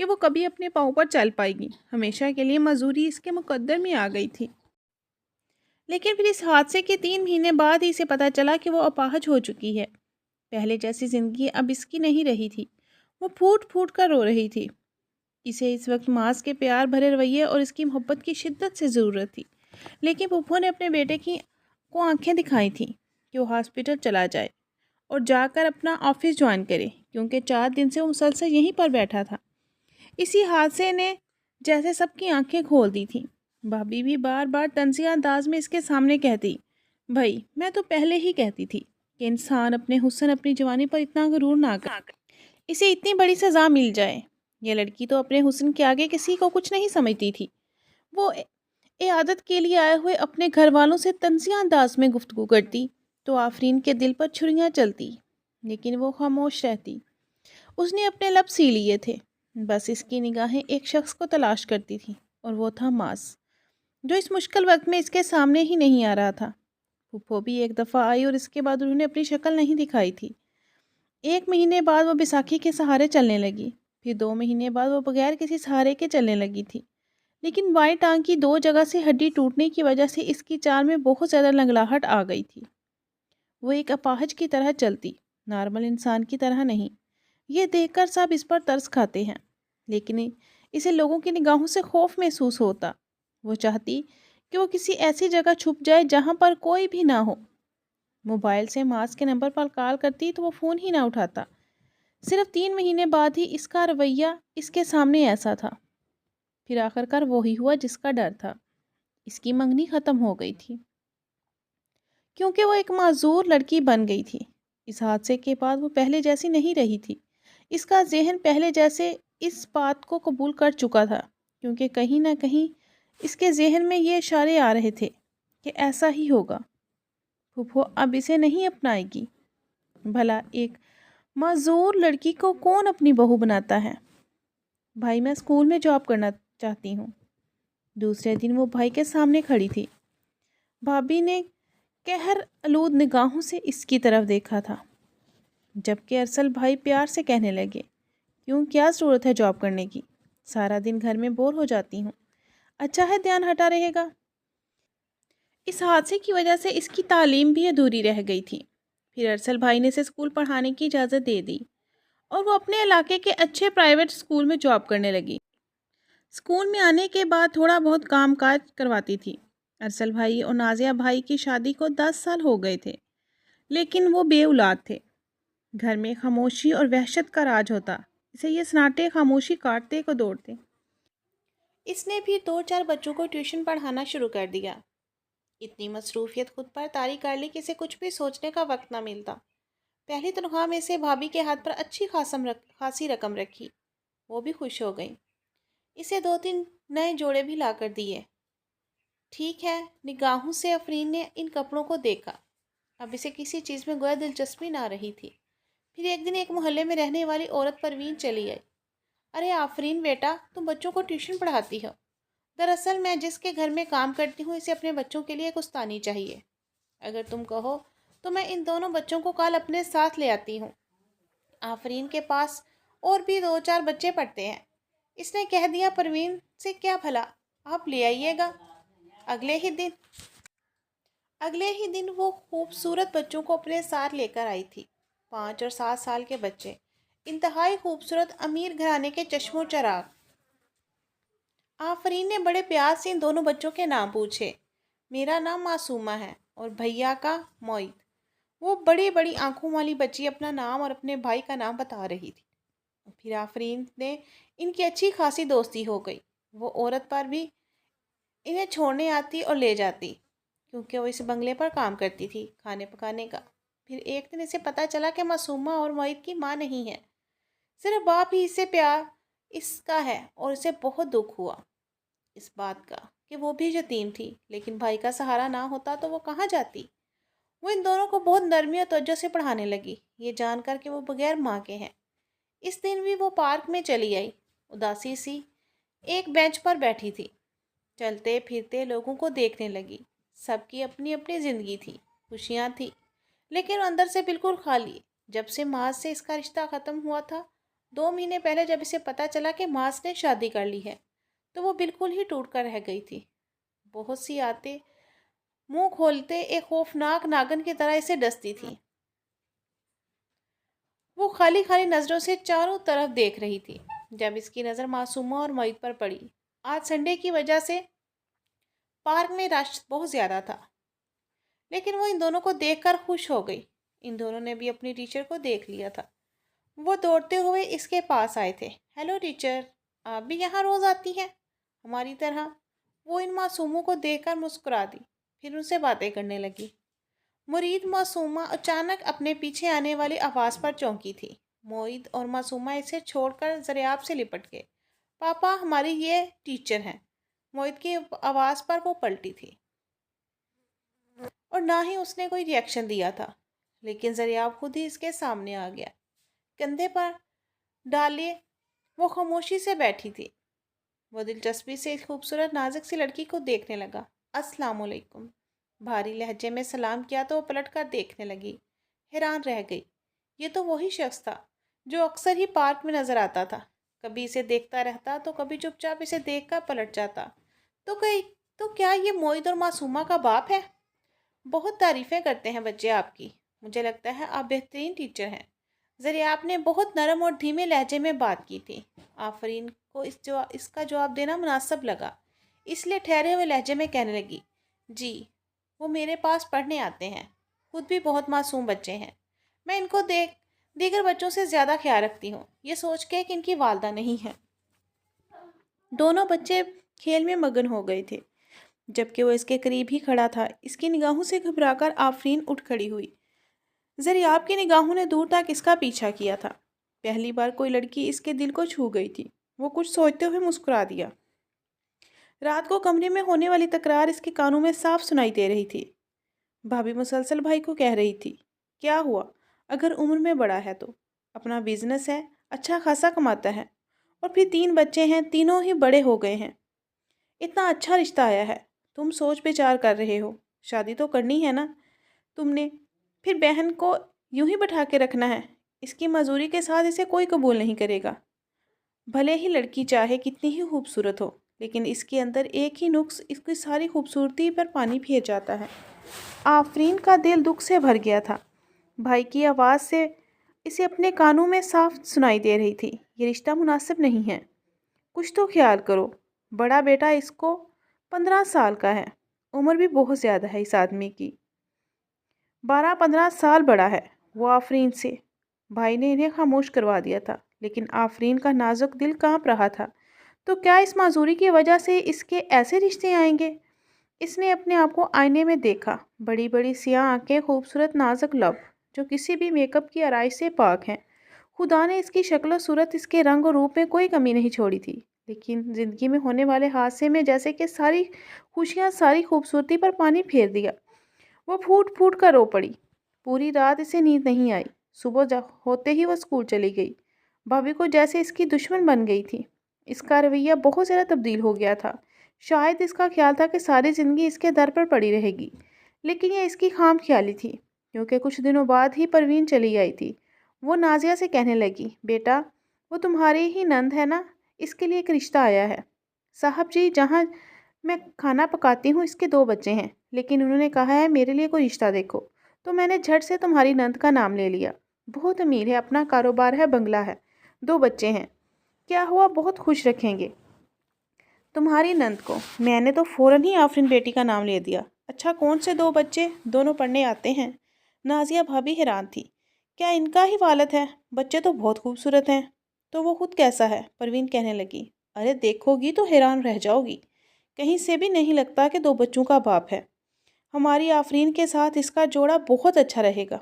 کہ وہ کبھی اپنے پاؤں پر چل پائے گی۔ ہمیشہ کے لیے مزدوری اس کے مقدر میں آ گئی تھی۔ لیکن پھر اس حادثے کے 3 مہینے بعد ہی اسے پتہ چلا کہ وہ اپاہج ہو چکی ہے۔ پہلے جیسی زندگی اب اس کی نہیں رہی تھی۔ وہ پھوٹ پھوٹ کر رو رہی تھی۔ اسے اس وقت ماس کے پیار بھرے رویے اور اس کی محبت کی شدت سے ضرورت تھی۔ لیکن پھپھو نے اپنے بیٹے کو آنکھیں دکھائی تھیں کہ وہ ہاسپٹل چلا جائے اور جا کر اپنا آفس جوائن کرے، کیونکہ 4 دن سے وہ مسلسل یہیں پر بیٹھا تھا۔ اسی حادثے نے جیسے سب کی آنکھیں کھول دی تھیں۔ بھابھی بھی بار بار طنزیہ انداز میں اس کے سامنے کہتی، بھائی میں تو پہلے ہی کہتی تھی کہ انسان اپنے حسن اپنی جوانی پر اتنا غرور نہ کرے، اسے اتنی بڑی سزا مل جائے۔ یہ لڑکی تو اپنے حسن کے آگے کسی کو کچھ نہیں سمجھتی تھی۔ وہ عیادت کے لیے آئے ہوئے اپنے گھر والوں سے طنزیہ انداز میں گفتگو کرتی تو آفرین کے دل پر چھریاں چلتی، لیکن وہ خاموش رہتی۔ اس نے اپنے لب سی لیے تھے، بس اس کی نگاہیں ایک شخص کو تلاش کرتی تھیں، اور وہ تھا ماس، جو اس مشکل وقت میں اس کے سامنے ہی نہیں آ رہا تھا۔ پھپھو بھی ایک دفعہ آئی اور اس کے بعد انہوں نے اپنی شکل نہیں دکھائی تھی۔ 1 مہینے بعد وہ بیساکھی کے سہارے چلنے لگی، پھر 2 مہینے بعد وہ بغیر کسی سہارے کے چلنے لگی تھی۔ لیکن بائیں ٹانگ کی 2 جگہ سے ہڈی ٹوٹنے کی وجہ سے اس کی چال میں بہت زیادہ لنگڑاہٹ آ گئی تھی۔ وہ ایک اپاہج کی طرح چلتی، نارمل انسان کی طرح نہیں۔ یہ دیکھ کر سب اس پر ترس کھاتے ہیں، لیکن اسے لوگوں کی نگاہوں سے خوف محسوس ہوتا۔ وہ چاہتی کہ وہ کسی ایسی جگہ چھپ جائے جہاں پر کوئی بھی نہ ہو۔ موبائل سے ماس کے نمبر پر کال کرتی تو وہ فون ہی نہ اٹھاتا۔ صرف 3 مہینے بعد ہی اس کا رویہ اس کے سامنے ایسا تھا۔ پھر آخر کار وہی ہوا جس کا ڈر تھا۔ اس کی منگنی ختم ہو گئی تھی، کیونکہ وہ ایک معذور لڑکی بن گئی تھی۔ اس حادثے کے بعد وہ پہلے جیسی نہیں رہی تھی۔ اس کا ذہن پہلے جیسے اس بات کو قبول کر چکا تھا، کیونکہ کہیں نہ کہیں اس کے ذہن میں یہ اشارے آ رہے تھے کہ ایسا ہی ہوگا۔ پھپھو اب اسے نہیں اپنائے گی۔ بھلا ایک معذور لڑکی کو کون اپنی بہو بناتا ہے؟ بھائی میں اسکول میں جاب کرنا چاہتی ہوں۔ دوسرے دن وہ بھائی کے سامنے کھڑی تھی۔ بھابھی نے قہر آلود نگاہوں سے اس کی طرف دیکھا تھا، جبکہ ارسل بھائی پیار سے کہنے لگے، کیوں کیا ضرورت ہے جاب کرنے کی؟ سارا دن گھر میں بور ہو جاتی ہوں، اچھا ہے دھیان ہٹا رہے گا۔ اس حادثے کی وجہ سے اس کی تعلیم بھی ادھوری رہ گئی تھی۔ پھر ارسل بھائی نے اسے اسکول پڑھانے کی اجازت دے دی اور وہ اپنے علاقے کے اچھے پرائیویٹ اسکول میں جاب کرنے لگی۔ اسکول میں آنے کے بعد تھوڑا بہت کام کاج کرواتی تھی۔ ارسل بھائی اور نازیہ بھائی کی شادی کو 10 سال ہو گئے تھے، لیکن وہ بے اولاد تھے۔ گھر میں خاموشی اور وحشت کا راج ہوتا، اسے یہ سناٹے خاموشی کاٹتے کو دوڑتے۔ اس نے بھی 2-4 بچوں کو ٹیوشن پڑھانا شروع کر دیا۔ اتنی مصروفیت خود پر طاری کر لی کہ اسے کچھ بھی سوچنے کا وقت نہ ملتا۔ پہلی تنخواہ میں سے بھابھی کے ہاتھ پر اچھی خاصی رقم رکھی، وہ بھی خوش ہو گئی۔ اسے 2-3 نئے جوڑے بھی لا کر دیے۔ ٹھیک ہے، نگاہوں سے آفرین نے ان کپڑوں کو دیکھا۔ اب اسے کسی چیز میں گویا دلچسپی نہ رہی تھی۔ پھر ایک دن ایک محلے میں رہنے والی عورت پروین چلی آئی۔ ارے آفرین بیٹا، تم بچوں کو ٹیوشن پڑھاتی ہو؟ دراصل میں جس کے گھر میں کام کرتی ہوں اسے اپنے بچوں کے لیے ایک استانی چاہیے۔ اگر تم کہو تو میں ان دونوں بچوں کو کل اپنے ساتھ لے آتی ہوں۔ آفرین کے پاس اور بھی 2-4 بچے پڑھتے ہیں۔ اس نے کہہ دیا، پروین سے کیا بھلا، آپ لے آئیے گا۔ اگلے ہی دن وہ خوبصورت بچوں کو اپنے ساتھ لے کر آئی تھی۔ 5 اور 7 سال کے بچے، انتہائی خوبصورت امیر گھرانے کے چشم و چراغ۔ آفرین نے بڑے پیار سے ان دونوں بچوں کے نام پوچھے۔ میرا نام معصومہ ہے اور بھیا کا معید۔ وہ بڑی بڑی آنکھوں والی بچی اپنا نام اور اپنے بھائی کا نام بتا رہی تھی۔ پھر آفرین نے ان کی اچھی خاصی دوستی ہو گئی۔ وہ عورت پر بھی انہیں چھوڑنے آتی اور لے جاتی، کیونکہ وہ اس بنگلے پر کام کرتی تھی، کھانے پکانے کا۔ پھر ایک دن اسے پتہ چلا کہ معصومہ اور معید کی ماں نہیں ہے، صرف باپ ہی اسے پیار اس کا ہے، اور اسے بہت دکھ ہوا اس بات کا کہ وہ بھی یتیم تھی، لیکن بھائی کا سہارا نہ ہوتا تو وہ کہاں جاتی۔ وہ ان دونوں کو بہت نرمی اور توجہ سے پڑھانے لگی، یہ جان کر کہ وہ بغیر ماں کے ہیں۔ اس دن بھی وہ پارک میں چلی آئی، اداسی سی ایک بینچ پر بیٹھی تھی، چلتے پھرتے لوگوں کو دیکھنے لگی۔ سب کی اپنی اپنی زندگی تھی، خوشیاں تھی، لیکن وہ اندر سے بالکل خالی۔ جب سے ماں سے اس کا رشتہ ختم ہوا تھا، 2 مہینے پہلے جب اسے پتہ چلا کہ ماس نے شادی کر لی ہے تو وہ بالکل ہی ٹوٹ کر رہ گئی تھی۔ بہت سی آتے منہ کھولتے ایک خوفناک ناگن کی طرح اسے ڈستی تھی۔ وہ خالی خالی نظروں سے چاروں طرف دیکھ رہی تھی جب اس کی نظر معصومہ اور معید پر پڑی۔ آج سنڈے کی وجہ سے پارک میں رش بہت زیادہ تھا، لیکن وہ ان دونوں کو دیکھ کر خوش ہو گئی۔ ان دونوں نے بھی اپنی ٹیچر کو دیکھ لیا تھا۔ وہ دوڑتے ہوئے اس کے پاس آئے تھے۔ ہیلو ٹیچر، آپ بھی یہاں روز آتی ہیں ہماری طرح؟ وہ ان معصوموں کو دیکھ کر مسکرا دی، پھر ان سے باتیں کرنے لگی۔ مرید معصومہ اچانک اپنے پیچھے آنے والی آواز پر چونکی تھی۔ معید اور معصومہ اسے چھوڑ کر ذریعہ سے لپٹ گئے۔ پاپا، ہماری یہ ٹیچر ہیں۔ معید کی آواز پر وہ پلٹی تھی اور نہ ہی اس نے کوئی ری ایکشن دیا تھا، لیکن ذریعہ خود ہی اس کے سامنے آ گیا۔ کندھے پر ڈالے وہ خاموشی سے بیٹھی تھی۔ وہ دلچسپی سے اس خوبصورت نازک سی لڑکی کو دیکھنے لگا۔ السلام علیکم، بھاری لہجے میں سلام کیا تو وہ پلٹ کر دیکھنے لگی۔ حیران رہ گئی۔ یہ تو وہی شخص تھا جو اکثر ہی پارک میں نظر آتا تھا۔ کبھی اسے دیکھتا رہتا تو کبھی چپ چاپ اسے دیکھ کر پلٹ جاتا۔ تو کیا یہ معید اور معصومہ کا باپ ہے؟ بہت تعریفیں کرتے ہیں بچے آپ کی۔ مجھے لگتا ہے آپ بہترین ٹیچر ہیں۔ ذریعہ نے بہت نرم اور دھیمے لہجے میں بات کی تھی۔ آفرین کو اس کا جواب دینا مناسب لگا، اس لیے ٹھہرے ہوئے لہجے میں کہنے لگی، جی، وہ میرے پاس پڑھنے آتے ہیں، خود بھی بہت معصوم بچے ہیں۔ میں ان کو دیگر بچوں سے زیادہ خیال رکھتی ہوں، یہ سوچ کے کہ ان کی والدہ نہیں ہے۔ دونوں بچے کھیل میں مگن ہو گئے تھے جبکہ وہ اس کے قریب ہی کھڑا تھا۔ اس کی نگاہوں سے گھبرا کر آفرین اٹھ کھڑی ہوئی۔ ذریعہ کی نگاہوں نے دور تک اس کا پیچھا کیا تھا۔ پہلی بار کوئی لڑکی اس کے دل کو چھو گئی تھی۔ وہ کچھ سوچتے ہوئے مسکرا دیا۔ رات کو کمرے میں ہونے والی تکرار اس کے کانوں میں صاف سنائی دے رہی تھی۔ بھابھی مسلسل بھائی کو کہہ رہی تھی، کیا ہوا؟ اگر عمر میں بڑا ہے تو اپنا بزنس ہے، اچھا خاصا کماتا ہے، اور پھر 3 بچے ہیں، تینوں ہی بڑے ہو گئے ہیں۔ اتنا اچھا رشتہ آیا ہے، تم سوچ بچار کر رہے ہو، شادی تو کرنی ہے نا تم نے؟ پھر بہن کو یوں ہی بٹھا کے رکھنا ہے؟ اس کی معذوری کے ساتھ اسے کوئی قبول نہیں کرے گا۔ بھلے ہی لڑکی چاہے کتنی ہی خوبصورت ہو، لیکن اس کے اندر ایک ہی نقص اس کی ساری خوبصورتی پر پانی پھیر جاتا ہے۔ آفرین کا دل دکھ سے بھر گیا تھا۔ بھائی کی آواز سے اسے اپنے کانوں میں صاف سنائی دے رہی تھی، یہ رشتہ مناسب نہیں ہے، کچھ تو خیال کرو۔ بڑا بیٹا اس کو 15 سال کا ہے، عمر بھی بہت زیادہ ہے اس آدمی کی، 12-15 سال بڑا ہے وہ آفرین سے۔ بھائی نے انہیں خاموش کروا دیا تھا، لیکن آفرین کا نازک دل کانپ رہا تھا۔ تو کیا اس معذوری کی وجہ سے اس کے ایسے رشتے آئیں گے؟ اس نے اپنے آپ کو آئینے میں دیکھا، بڑی بڑی سیاہ آنکھیں، خوبصورت نازک لب جو کسی بھی میک اپ کی آرائش سے پاک ہیں۔ خدا نے اس کی شکل و صورت، اس کے رنگ و روپ میں کوئی کمی نہیں چھوڑی تھی، لیکن زندگی میں ہونے والے حادثے میں جیسے کہ ساری خوشیاں، ساری خوبصورتی پر پانی پھیر دیا۔ وہ پھوٹ پھوٹ کر رو پڑی۔ پوری رات اسے نیند نہیں آئی۔ صبح ہوتے ہی وہ اسکول چلی گئی۔ بھابھی کو جیسے اس کی دشمن بن گئی تھی۔ اس کا رویہ بہت زیادہ تبدیل ہو گیا تھا۔ شاید اس کا خیال تھا کہ ساری زندگی اس کے در پر پڑی رہے گی، لیکن یہ اس کی خام خیالی تھی، کیونکہ کچھ دنوں بعد ہی پروین چلی آئی تھی۔ وہ نازیہ سے کہنے لگی، بیٹا، وہ تمہاری ہی نند ہے نا، اس کے لیے ایک رشتہ آیا ہے۔ صاحب جی، جہاں میں کھانا پکاتی ہوں اس کے 2 بچے ہیں، لیکن انہوں نے کہا ہے میرے لیے کوئی رشتہ دیکھو، تو میں نے جھٹ سے تمہاری نند کا نام لے لیا۔ بہت امیر ہے، اپنا کاروبار ہے، بنگلہ ہے، 2 بچے ہیں، کیا ہوا، بہت خوش رکھیں گے تمہاری نند کو۔ میں نے تو فوراً ہی آفرین بیٹی کا نام لے دیا۔ اچھا، کون سے 2 بچے؟ دونوں پڑھنے آتے ہیں؟ نازیہ بھابھی حیران تھی۔ کیا ان کا ہی والد ہے؟ بچے تو بہت خوبصورت ہیں۔ تو وہ خود کیسا ہے؟ پروین کہنے لگی، ارے دیکھو گی تو حیران رہ جاؤ گی، کہیں سے بھی نہیں لگتا کہ 2 بچوں کا باپ ہے۔ ہماری آفرین کے ساتھ اس کا جوڑا بہت اچھا رہے گا۔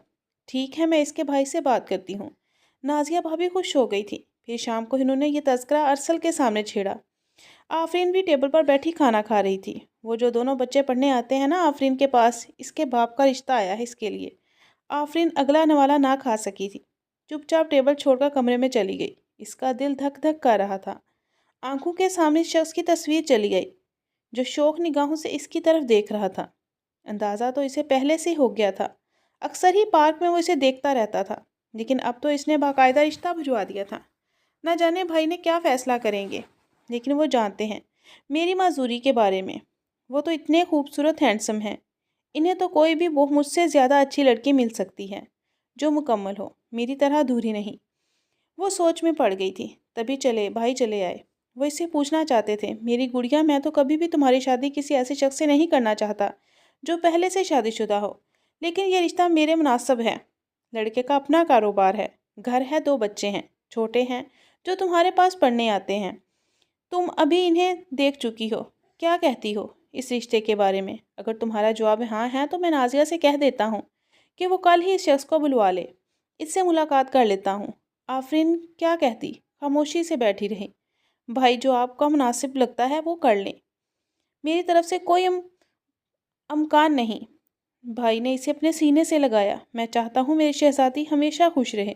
ٹھیک ہے، میں اس کے بھائی سے بات کرتی ہوں۔ نازیہ بھابھی خوش ہو گئی تھی۔ پھر شام کو انہوں نے یہ تذکرہ ارسل کے سامنے چھیڑا۔ آفرین بھی ٹیبل پر بیٹھی کھانا کھا رہی تھی۔ وہ جو 2 بچے پڑھنے آتے ہیں نا آفرین کے پاس، اس کے باپ کا رشتہ آیا ہے اس کے لیے۔ آفرین اگلا نوالا نہ کھا سکی تھی، چپ چاپ ٹیبل چھوڑ کر کمرے میں چلی گئی۔ اس کا دل دھک دھک کر رہا تھا۔ آنکھوں کے سامنے شخص کی تصویر چلی گئی جو شوق نگاہوں سے اس کی طرف دیکھ رہا تھا۔ اندازہ تو اسے پہلے سے ہو گیا تھا، اکثر ہی پارک میں وہ اسے دیکھتا رہتا تھا، لیکن اب تو اس نے باقاعدہ رشتہ بھجوا دیا تھا۔ نہ جانے بھائی نے کیا فیصلہ کریں گے، لیکن وہ جانتے ہیں میری معذوری کے بارے میں۔ وہ تو اتنے خوبصورت ہینڈسم ہیں، انہیں تو کوئی بھی وہ مجھ سے زیادہ اچھی لڑکی مل سکتی ہے جو مکمل ہو، میری طرح ادھوری نہیں۔ وہ سوچ میں پڑ گئی تھی، تبھی بھائی چلے آئے۔ وہ اس سے پوچھنا چاہتے تھے، میری گڑیا، میں تو کبھی بھی تمہاری شادی کسی ایسے شخص سے نہیں کرنا چاہتا جو پہلے سے شادی شدہ ہو، لیکن یہ رشتہ میرے مناسب ہے۔ لڑکے کا اپنا کاروبار ہے، گھر ہے، 2 بچے ہیں، چھوٹے ہیں، جو تمہارے پاس پڑھنے آتے ہیں۔ تم ابھی انہیں دیکھ چکی ہو، کیا کہتی ہو اس رشتے کے بارے میں؟ اگر تمہارا جواب ہاں ہے تو میں نازیہ سے کہہ دیتا ہوں کہ وہ کل ہی اس شخص کو بلوا لے، اس سے ملاقات کر لیتا ہوں۔ آفرین کیا کہتی؟ خاموشی سے بیٹھی رہی۔ بھائی، جو آپ کا مناسب لگتا ہے وہ کر لیں، میری طرف سے کوئی امکان نہیں۔ بھائی نے اسے اپنے سینے سے لگایا۔ میں چاہتا ہوں میری شہزادی ہمیشہ خوش رہے۔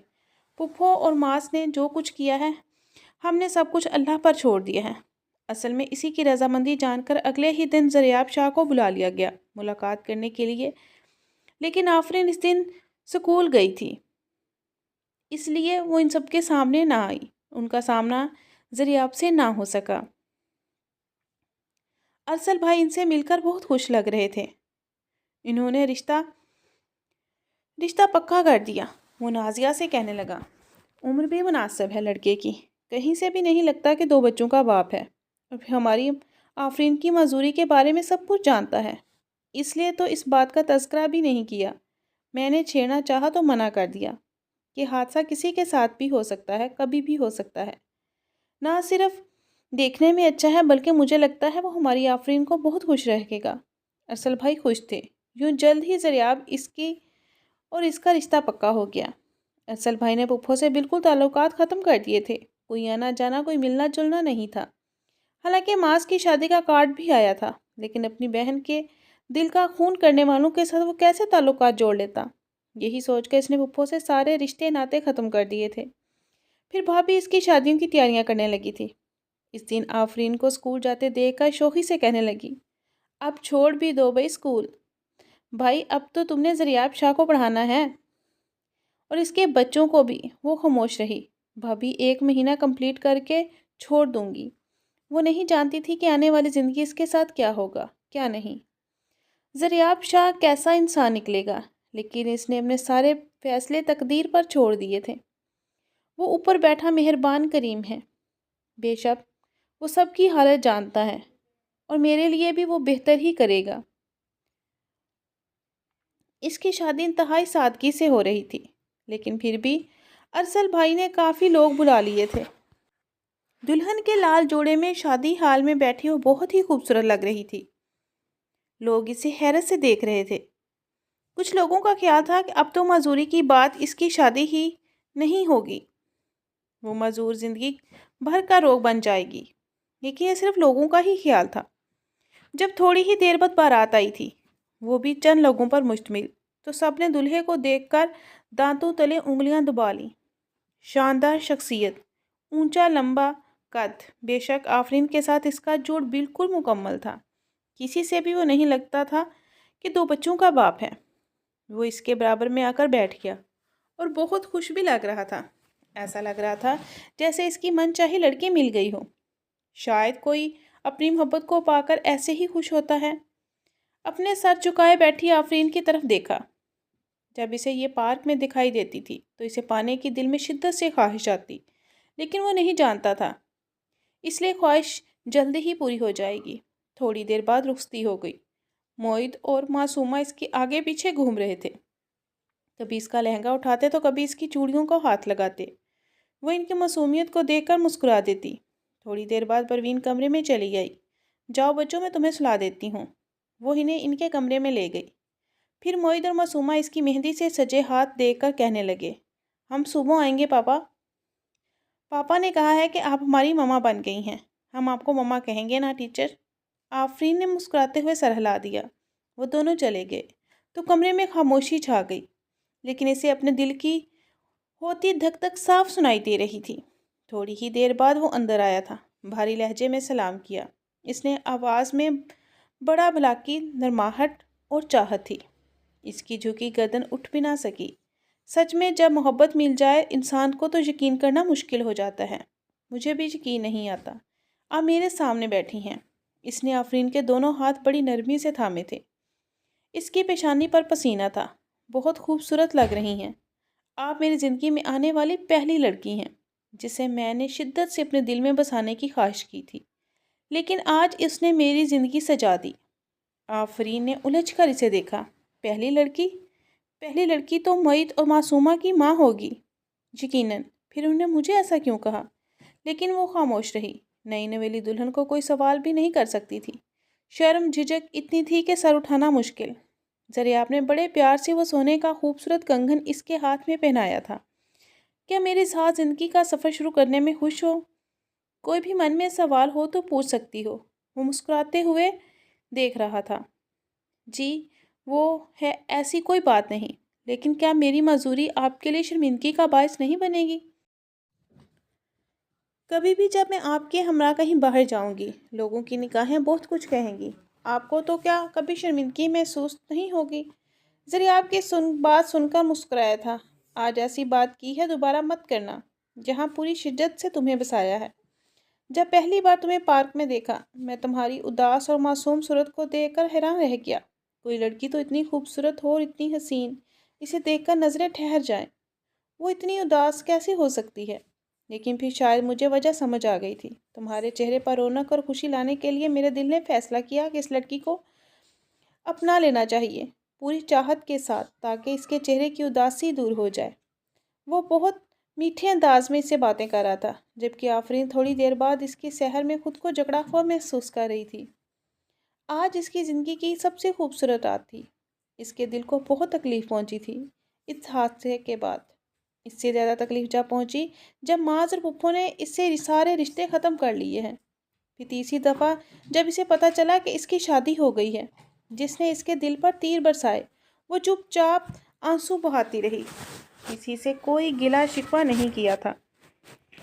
پھپھو اور ماس نے جو کچھ کیا ہے، ہم نے سب کچھ اللہ پر چھوڑ دیا ہے۔ اصل میں اسی کی رضامندی جان کر اگلے ہی دن زریاب شاہ کو بلا لیا گیا ملاقات کرنے کے لیے، لیکن آفرین اس دن سکول گئی تھی، اس لیے وہ ان سب کے سامنے نہ آئی۔ ان کا سامنا زریاب سے نہ ہو سکا۔ ارسل بھائی ان سے مل کر بہت خوش لگ رہے تھے۔ انہوں نے رشتہ پکا کر دیا۔ وہ نازیہ سے کہنے لگا، عمر بھی مناسب ہے لڑکے کی، کہیں سے بھی نہیں لگتا کہ 2 بچوں کا باپ ہے، اور پھر ہماری آفرین کی معذوری کے بارے میں سب کچھ جانتا ہے، اس لیے تو اس بات کا تذکرہ بھی نہیں کیا۔ میں نے چھیڑنا چاہا تو منع کر دیا کہ حادثہ کسی کے ساتھ بھی ہو سکتا ہے، کبھی بھی ہو سکتا ہے۔ نہ صرف دیکھنے میں اچھا ہے بلکہ مجھے لگتا ہے وہ ہماری آفرین کو بہت خوش رکھے گا۔ ارسل بھائی خوش تھے، یوں جلد ہی زریاب اس کا رشتہ پکا ہو گیا۔ ارسل بھائی نے پھپھو سے بالکل تعلقات ختم کر دیے تھے، کوئی آنا جانا، کوئی ملنا جلنا نہیں تھا۔ حالانکہ ماس کی شادی کا کارڈ بھی آیا تھا، لیکن اپنی بہن کے دل کا خون کرنے والوں کے ساتھ وہ کیسے تعلقات جوڑ لیتا؟ یہی سوچ کر اس نے پھپھو سے سارے رشتے ناطے ختم کر دیے تھے۔ پھر بھابھی اس کی شادیوں کی تیاریاں کرنے لگی تھی۔ اس دن آفرین کو اسکول جاتے دیکھ کر شوخی سے کہنے لگی، اب چھوڑ بھی دو بھائی اسکول، بھائی اب تو تم نے زریاب شاہ کو پڑھانا ہے اور اس کے بچوں کو بھی۔ وہ خاموش رہی۔ بھابھی 1 مہینہ کمپلیٹ کر کے چھوڑ دوں گی۔ وہ نہیں جانتی تھی کہ آنے والی زندگی اس کے ساتھ کیا ہوگا، کیا نہیں۔ زریاب شاہ کیسا انسان نکلے گا، لیکن اس نے اپنے سارے فیصلے تقدیر پر چھوڑ دیے تھے۔ وہ اوپر بیٹھا مہربان کریم ہے، بے شک وہ سب کی حالت جانتا ہے، اور میرے لیے بھی وہ بہتر ہی کرے گا۔ اس کی شادی انتہائی سادگی سے ہو رہی تھی، لیکن پھر بھی ارسل بھائی نے کافی لوگ بلا لیے تھے۔ دلہن کے لال جوڑے میں شادی ہال میں بیٹھی وہ بہت ہی خوبصورت لگ رہی تھی۔ لوگ اسے حیرت سے دیکھ رہے تھے۔ کچھ لوگوں کا خیال تھا کہ اب تو معذوری کی بات اس کی شادی ہی نہیں ہوگی، وہ معذور زندگی بھر کا روگ بن جائے گی، لیکن یہ صرف لوگوں کا ہی خیال تھا۔ جب تھوڑی ہی دیر بعد بارات آئی تھی، وہ بھی چند لوگوں پر مشتمل، تو سب نے دلہے کو دیکھ کر دانتوں تلے انگلیاں دبا لیں۔ شاندار شخصیت، اونچا لمبا قد، بے شک آفرین کے ساتھ اس کا جوڑ بالکل مکمل تھا۔ کسی سے بھی وہ نہیں لگتا تھا کہ 2 بچوں کا باپ ہے۔ وہ اس کے برابر میں آ کر بیٹھ گیا اور بہت خوش بھی لگ رہا تھا۔ ایسا لگ رہا تھا جیسے اس کی من چاہی لڑکی مل گئی ہو۔ شاید کوئی اپنی محبت کو پا کر ایسے ہی خوش ہوتا ہے۔ اپنے سر جھکائے بیٹھی آفرین کی طرف دیکھا۔ جب اسے یہ پارک میں دکھائی دیتی تھی تو اسے پانے کی دل میں شدت سے خواہش آتی، لیکن وہ نہیں جانتا تھا، اس لیے خواہش جلدی ہی پوری ہو جائے گی۔ تھوڑی دیر بعد رخصتی ہو گئی۔ معید اور معصومہ اس کے آگے پیچھے گھوم رہے تھے، کبھی اس کا لہنگا اٹھاتے تو کبھی اس کی چوڑیوں کو ہاتھ لگاتے۔ وہ ان کی معصومیت کو دیکھ کر مسکرا دیتی۔ تھوڑی دیر بعد پروین کمرے میں چلی گئی۔ جاؤ بچوں، میں تمہیں سلا دیتی ہوں۔ وہ انہیں ان کے کمرے میں لے گئی۔ پھر معید اور معصومہ اس کی مہندی سے سجے ہاتھ دیکھ کر کہنے لگے، ہم صبح آئیں گے پاپا۔ پاپا نے کہا ہے کہ آپ ہماری ماما بن گئی ہیں، ہم آپ کو ماما کہیں گے نا ٹیچر۔ آفرین نے مسکراتے ہوئے سر ہلا دیا۔ وہ دونوں چلے گئے تو کمرے میں خاموشی چھا گئی، لیکن اسے اپنے دل کی ہوتی دھک دھک صاف سنائی دے رہی تھی۔ تھوڑی ہی دیر بعد وہ اندر آیا تھا۔ بھاری لہجے میں سلام کیا۔ اس نے آواز میں بڑا بھلا کی نرماہٹ اور چاہت تھی۔ اس کی جھکی گردن اٹھ بھی نہ سکی۔ سچ میں جب محبت مل جائے انسان کو تو یقین کرنا مشکل ہو جاتا ہے۔ مجھے بھی یقین نہیں آتا آپ میرے سامنے بیٹھی ہیں۔ اس نے آفرین کے دونوں ہاتھ بڑی نرمی سے تھامے تھے۔ اس کی پیشانی پر پسینہ تھا۔ بہت خوبصورت لگ رہی ہیں۔ آپ میری زندگی میں آنے والی پہلی لڑکی ہیں جسے میں نے شدت سے اپنے دل میں بسانے کی خواہش کی تھی، لیکن آج اس نے میری زندگی سجا دی۔ آفرین نے الجھ کر اسے دیکھا۔ پہلی لڑکی؟ پہلی لڑکی تو معید اور معصومہ کی ماں ہوگی۔ یقیناً، پھر انہوں نے مجھے ایسا کیوں کہا؟ لیکن وہ خاموش رہی۔ نئی نویلی دلہن کو کوئی سوال بھی نہیں کر سکتی تھی۔ شرم جھجک اتنی تھی کہ سر اٹھانا مشکل۔ زریاب نے بڑے پیار سے وہ سونے کا خوبصورت کنگن اس کے ہاتھ میں پہنایا تھا۔ کیا میرے ساتھ زندگی کا سفر شروع کرنے میں خوش ہو؟ کوئی بھی من میں سوال ہو تو پوچھ سکتی ہو۔ وہ مسکراتے ہوئے دیکھ رہا تھا۔ جی، وہ ہے، ایسی کوئی بات نہیں، لیکن کیا میری معذوری آپ کے لیے شرمندگی کا باعث نہیں بنے گی؟ کبھی بھی جب میں آپ کے ہمراہ کہیں باہر جاؤں گی، لوگوں کی نگاہیں بہت کچھ کہیں گی۔ آپ کو تو کیا کبھی شرمندگی محسوس نہیں ہوگی؟ زریاب کی بات سن کر مسکرایا تھا۔ آج ایسی بات کی ہے دوبارہ مت کرنا، جہاں پوری شدت سے تمہیں بسایا ہے۔ جب پہلی بار تمہیں پارک میں دیکھا، میں تمہاری اداس اور معصوم صورت کو دیکھ کر حیران رہ گیا۔ کوئی لڑکی تو اتنی خوبصورت ہو اور اتنی حسین، اسے دیکھ کر نظریں ٹھہر جائیں۔ وہ اتنی اداس کیسے ہو سکتی ہے؟ لیکن پھر شاید مجھے وجہ سمجھ آ گئی تھی۔ تمہارے چہرے پر رونق اور خوشی لانے کے لیے میرے دل نے فیصلہ کیا کہ اس لڑکی کو اپنا لینا چاہیے، پوری چاہت کے ساتھ، تاکہ اس کے چہرے کی اداسی دور ہو جائے۔ وہ بہت میٹھے انداز میں اس سے باتیں کر رہا تھا، جبکہ آفرین تھوڑی دیر بعد اس کے سحر میں خود کو جھگڑا ہوا محسوس کر رہی تھی۔ آج اس کی زندگی کی سب سے خوبصورت رات تھی۔ اس کے دل کو بہت تکلیف پہنچی تھی اس حادثے کے بعد۔ اس سے زیادہ تکلیف جب پہنچی جب ماذ اور پھپھو نے اس سے سارے رشتے ختم کر لیے ہیں۔ پھر تیسری دفعہ جب اسے پتہ چلا کہ اس کی شادی ہو گئی ہے، جس نے اس کے دل پر تیر برسائے، وہ چپ چاپ آنسو بہاتی رہی۔ کسی سے کوئی گلہ شکوہ نہیں کیا تھا،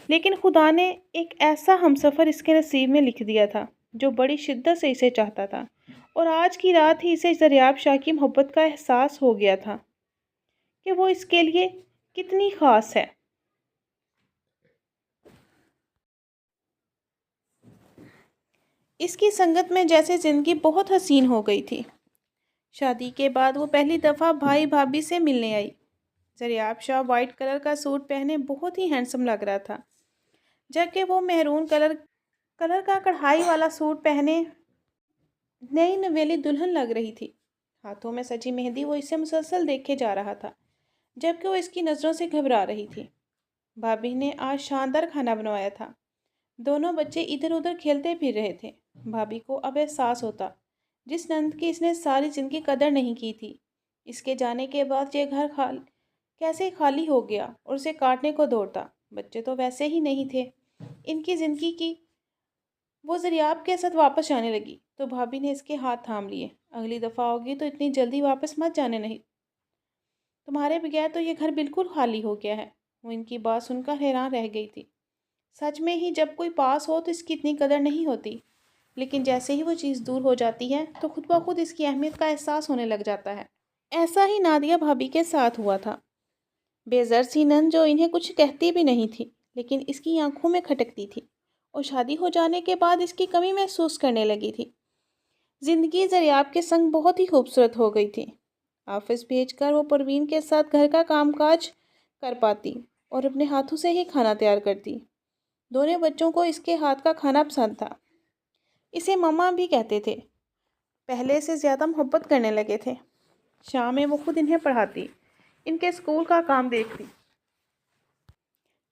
لیکن خدا نے ایک ایسا ہمسفر اس کے نصیب میں لکھ دیا تھا جو بڑی شدت سے اسے چاہتا تھا، اور آج کی رات ہی اسے زریاب شاہ کی محبت کا احساس ہو گیا تھا کہ وہ اس کے لیے کتنی خاص ہے۔ اس کی سنگت میں جیسے زندگی بہت حسین ہو گئی تھی۔ شادی کے بعد وہ پہلی دفعہ بھائی بھابھی سے ملنے آئی۔ زریاب شاہ وائٹ کلر کا سوٹ پہنے بہت ہی ہینڈسم لگ رہا تھا، جبکہ وہ میرون کلر کا کڑھائی والا سوٹ پہنے نئی نویلی دلہن لگ رہی تھی۔ ہاتھوں میں سجی مہندی وہ اسے مسلسل دیکھے جا رہا تھا، جبکہ وہ اس کی نظروں سے گھبرا رہی تھی۔ بھابھی نے آج شاندار کھانا بنوایا تھا۔ دونوں بچے ادھر ادھر کھیلتے پھر رہے تھے۔ بھابھی کو اب احساس ہوتا، جس نند کی اس نے ساری زندگی قدر نہیں کی تھی، اس کے جانے کے بعد یہ گھر کیسے خالی ہو گیا اور اسے کاٹنے کو دوڑتا۔ بچے تو ویسے ہی نہیں تھے ان کی زندگی کی۔ وہ زریاب کے ساتھ واپس جانے لگی تو بھابھی نے اس کے ہاتھ تھام لیے۔ اگلی دفعہ ہوگی تو اتنی جلدی واپس مت جانے، نہیں تمہارے بغیر تو یہ گھر بالکل خالی ہو گیا ہے۔ وہ ان کی بات سن کر حیران رہ گئی تھی۔ سچ میں ہی جب کوئی پاس ہو تو اس کی اتنی قدر نہیں ہوتی، لیکن جیسے ہی وہ چیز دور ہو جاتی ہے تو خود بخود اس کی اہمیت کا احساس ہونے لگ جاتا ہے۔ ایسا ہی نادیہ بھابھی کے ساتھ ہوا تھا۔ بے زر سی نند جو انہیں کچھ کہتی بھی نہیں تھی، لیکن اس کی آنکھوں میں کھٹکتی تھی، اور شادی ہو جانے کے بعد اس کی کمی محسوس کرنے لگی تھی۔ زندگی زریاب کے سنگ بہت ہی خوبصورت ہو گئی تھی۔ آفس بھیج کر وہ پروین کے ساتھ گھر کا کام کاج کر پاتی اور اپنے ہاتھوں سے ہی کھانا تیار کرتی۔ دونوں بچوں کو اس کے ہاتھ کا کھانا پسند تھا۔ اسے مما بھی کہتے تھے۔ پہلے سے زیادہ محبت کرنے لگے تھے۔ شام میں وہ خود انہیں پڑھاتی، ان کے اسکول کا کام دیکھتی،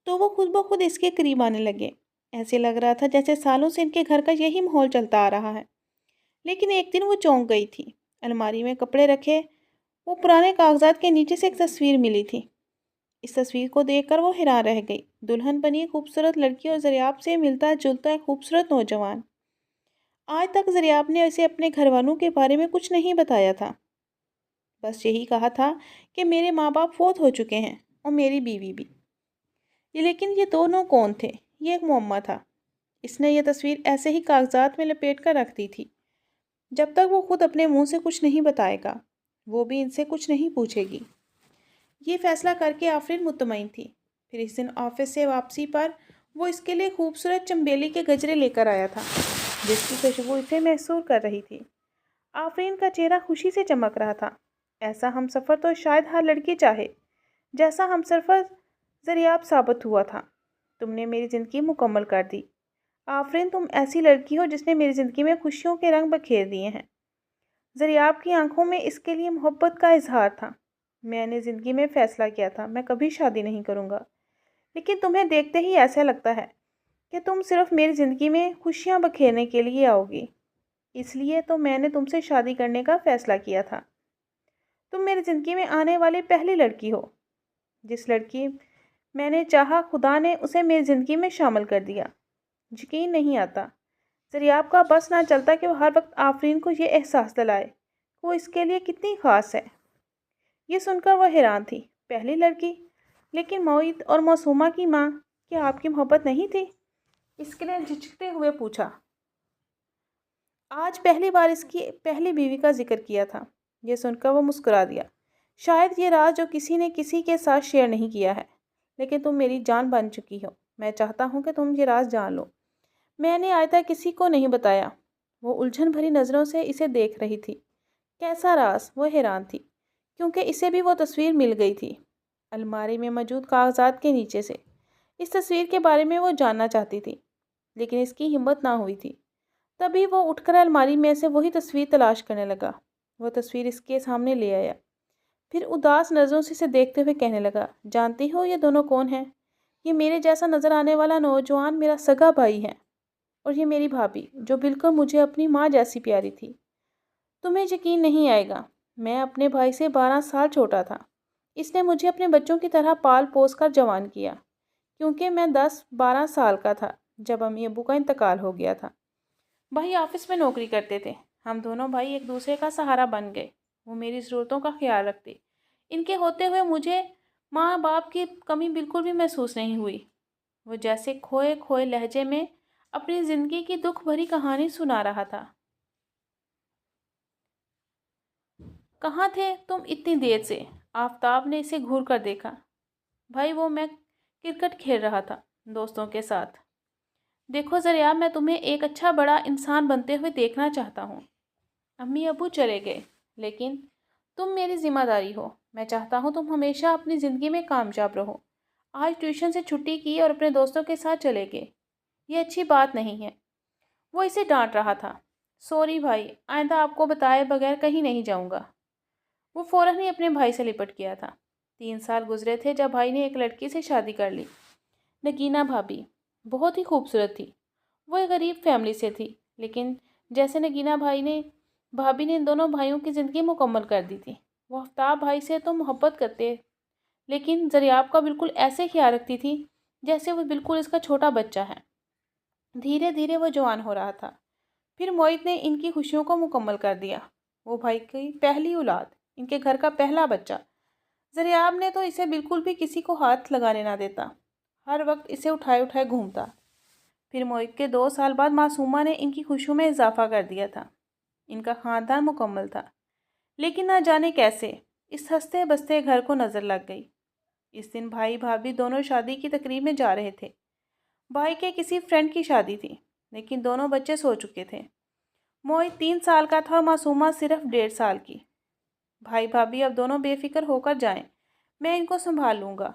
تو وہ خود بخود اس کے قریب آنے لگے۔ ایسے لگ رہا تھا جیسے سالوں سے ان کے گھر کا یہی ماحول چلتا آ رہا ہے۔ لیکن ایک دن وہ چونک گئی تھی۔ الماری میں کپڑے رکھے وہ پرانے کاغذات کے نیچے سے ایک تصویر ملی تھی۔ اس تصویر کو دیکھ کر وہ حیران رہ گئی۔ دلہن بنی خوبصورت لڑکی اور زریاب سے ملتا جلتا ایک خوبصورت نوجوان۔ آج تک زریاب نے اسے اپنے گھر والوں کے بارے میں کچھ نہیں بتایا تھا، بس یہی کہا تھا کہ میرے ماں باپ فوت ہو چکے ہیں اور میری بیوی بھی۔ لیکن یہ دونوں کون تھے؟ یہ ایک معمہ تھا۔ اس نے یہ تصویر ایسے ہی کاغذات میں لپیٹ کر رکھ دی تھی۔ جب تک وہ خود اپنے منہ سے کچھ نہیں بتائے گا، وہ بھی ان سے کچھ نہیں پوچھے گی۔ یہ فیصلہ کر کے آفرین مطمئن تھی۔ پھر اس دن آفس سے واپسی پر وہ اس کے لیے خوبصورت چمبیلی کے گجرے لے کر آیا تھا جس کی خوشبو اسے محسوس کر رہی تھی۔ آفرین کا چہرہ خوشی سے چمک رہا تھا۔ ایسا ہم سفر تو شاید ہر لڑکی چاہے، جیسا ہم سفر دریافت ثابت ہوا تھا۔ تم نے میری زندگی مکمل کر دی آفرین، تم ایسی لڑکی ہو جس نے میری زندگی میں خوشیوں کے رنگ بکھیر دیے ہیں۔ دریافت کی آنکھوں میں اس کے لیے محبت کا اظہار تھا۔ میں نے زندگی میں فیصلہ کیا تھا میں کبھی شادی نہیں کروں گا، لیکن تمہیں دیکھتے ہی ایسا لگتا ہے کہ تم صرف میری زندگی میں خوشیاں بکھیرنے کے لیے آؤ گی، اس لیے تو میں نے تم سے شادی کرنے کا فیصلہ کیا تھا۔ تم میری زندگی میں آنے والی پہلی لڑکی ہو۔ جس لڑکی میں نے چاہا خدا نے اسے میری زندگی میں شامل کر دیا۔ یقین نہیں آتا۔ دریافت کا بس نہ چلتا کہ وہ ہر وقت آفرین کو یہ احساس دلائے کہ وہ اس کے لیے کتنی خاص ہے۔ یہ سن کر وہ حیران تھی۔ پہلی لڑکی؟ لیکن معید اور معصومہ کی ماں، کیا آپ کی محبت نہیں تھی؟ اس نے جھجکتے ہوئے پوچھا۔ آج پہلی بار اس کی پہلی بیوی کا ذکر کیا تھا۔ یہ سن کر وہ مسکرا دیا۔ شاید یہ راز جو کسی نے کسی کے ساتھ شیئر نہیں کیا ہے، لیکن تم میری جان بن چکی ہو۔ میں چاہتا ہوں کہ تم یہ راز جان لو۔ میں نے آج تک کسی کو نہیں بتایا۔ وہ الجھن بھری نظروں سے اسے دیکھ رہی تھی۔ کیسا راز؟ وہ حیران تھی، کیونکہ اسے بھی وہ تصویر مل گئی تھی، الماری میں موجود کاغذات کے نیچے سے۔ اس تصویر کے بارے میں وہ جاننا چاہتی تھی، لیکن اس کی ہمت نہ ہوئی تھی۔ تبھی وہ اٹھ کر الماری میں سے وہی تصویر تلاش کرنے لگا۔ وہ تصویر اس کے سامنے لے آیا، پھر اداس نظروں سے اسے دیکھتے ہوئے کہنے لگا، جانتی ہو یہ دونوں کون ہیں؟ یہ میرے جیسا نظر آنے والا نوجوان میرا سگا بھائی ہے، اور یہ میری بھابھی جو بالکل مجھے اپنی ماں جیسی پیاری تھی۔ تمہیں یقین نہیں آئے گا، میں اپنے بھائی سے 12 سال چھوٹا تھا۔ اس نے مجھے اپنے بچوں کی طرح پال پوس کر جوان کیا، کیونکہ میں 10-12 سال کا تھا جب امی ابو کا انتقال ہو گیا تھا۔ بھائی آفس میں نوکری کرتے تھے۔ ہم دونوں بھائی ایک دوسرے کا سہارا بن گئے۔ وہ میری ضرورتوں کا خیال رکھتے۔ ان کے ہوتے ہوئے مجھے ماں باپ کی کمی بالکل بھی محسوس نہیں ہوئی۔ وہ جیسے کھوئے کھوئے لہجے میں اپنی زندگی کی دکھ بھری کہانی سنا رہا تھا۔ کہاں تھے تم اتنی دیر سے؟ آفتاب نے اسے گھور کر دیکھا۔ بھائی وہ میں کرکٹ کھیل رہا تھا دوستوں کے ساتھ۔ دیکھو ذریعہ، میں تمہیں ایک اچھا بڑا انسان بنتے ہوئے دیکھنا چاہتا ہوں۔ امی ابو چلے گئے، لیکن تم میری ذمہ داری ہو۔ میں چاہتا ہوں تم ہمیشہ اپنی زندگی میں کامیاب رہو۔ آج ٹیوشن سے چھٹی کی اور اپنے دوستوں کے ساتھ چلے گئے، یہ اچھی بات نہیں ہے۔ وہ اسے ڈانٹ رہا تھا۔ سوری بھائی، آئندہ آپ کو بتائے بغیر کہیں نہیں جاؤں گا۔ وہ فوراً ہی اپنے بھائی سے لپٹ گیا تھا۔ 3 سال گزرے تھے جب بھائی نے ایک لڑکی سے شادی کر لی، نگینہ بھابھی۔ بہت ہی خوبصورت تھی۔ وہ ایک غریب فیملی سے تھی، لیکن جیسے نگینہ بھابھی نے ان دونوں بھائیوں کی زندگی مکمل کر دی تھی۔ وہ آفتاب بھائی سے تو محبت کرتے، لیکن دریافت کا بالکل ایسے خیال رکھتی تھی جیسے وہ بالکل اس کا چھوٹا بچہ ہے۔ دھیرے دھیرے وہ جوان ہو رہا تھا۔ پھر معید نے ان کی خوشیوں کو مکمل کر دیا۔ وہ بھائی کی پہلی اولاد، ان کے گھر کا پہلا بچہ۔ دریافت نے تو اسے بالکل بھی کسی کو ہاتھ لگانے نہ دیتا، ہر وقت اسے اٹھائے اٹھائے گھومتا۔ پھر معید کے 2 سال بعد معصومہ نے ان کی خوشیوں میں اضافہ کر دیا تھا۔ ان کا خاندان مکمل تھا، لیکن نہ جانے کیسے اس ہنستے بستے گھر کو نظر لگ گئی۔ اس دن بھائی بھابھی دونوں شادی کی تقریب میں جا رہے تھے۔ بھائی کے کسی فرینڈ کی شادی تھی، لیکن دونوں بچے سو چکے تھے۔ معید 3 سال کا تھا اور معصومہ صرف 1.5 سال کی۔ بھائی بھابھی اب دونوں بے فکر ہو کر جائیں، میں ان کو سنبھال لوں گا۔